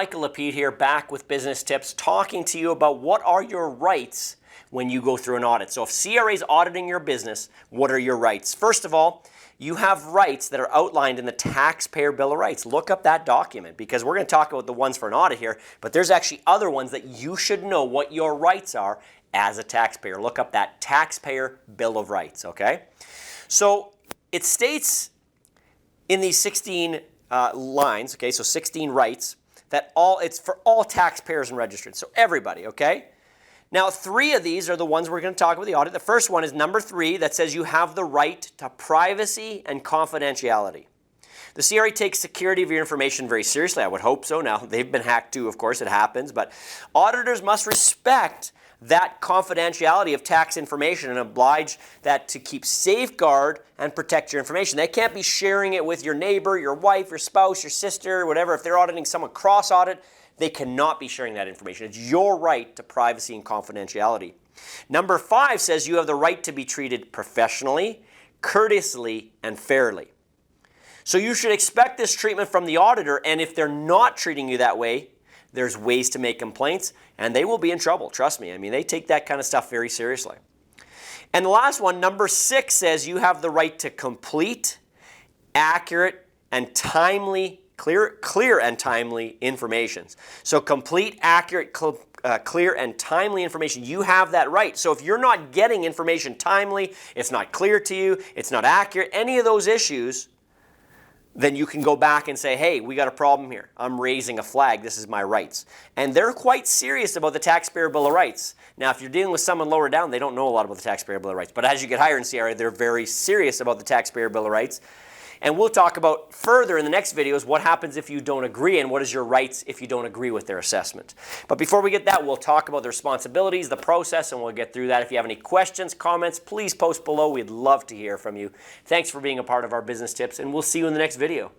Michael Lapide here, back with business tips, talking to you about what are your rights when you go through an audit. So if CRA is auditing your business, what are your rights? First of all, you have rights that are outlined in the Taxpayer Bill of Rights. Look up that document because we're going to talk about the ones for an audit here, but there's actually other ones that you should know what your rights are as a taxpayer. Look up that Taxpayer Bill of Rights, okay? So it states in these 16 lines, okay, so 16 rights, that it's for all taxpayers and registrants, so everybody, okay? Now, 3 of these are the ones we're going to talk about the audit. The first one is number 3 that says you have the right to privacy and confidentiality. The CRA takes security of your information very seriously. I would hope so. Now, they've been hacked too, of course, it happens, but auditors must respect that confidentiality of tax information and oblige that to keep safeguard and protect your information. They can't be sharing it with your neighbor, your wife, your spouse, your sister, whatever. If they're auditing someone cross-audit, they cannot be sharing that information. It's your right to privacy and confidentiality. Number 5 says you have the right to be treated professionally, courteously, and fairly. So you should expect this treatment from the auditor, and if they're not treating you that way, there's ways to make complaints, and they will be in trouble, trust me. I mean, they take that kind of stuff very seriously. And the last one, number 6, says you have the right to complete, accurate, and timely clear and timely information. So complete, accurate, clear, and timely information. You have that right. So if you're not getting information timely, it's not clear to you, it's not accurate, any of those issues, then you can go back and say, hey, we got a problem here. I'm raising a flag. This is my rights. And they're quite serious about the Taxpayer Bill of Rights. Now, if you're dealing with someone lower down, they don't know a lot about the Taxpayer Bill of Rights. But as you get higher in CRA, they're very serious about the Taxpayer Bill of Rights. And we'll talk about further in the next videos what happens if you don't agree and what is your rights if you don't agree with their assessment. But before we get that, we'll talk about the responsibilities, the process, and we'll get through that. If you have any questions, comments, please post below. We'd love to hear from you. Thanks for being a part of our business tips, and we'll see you in the next video.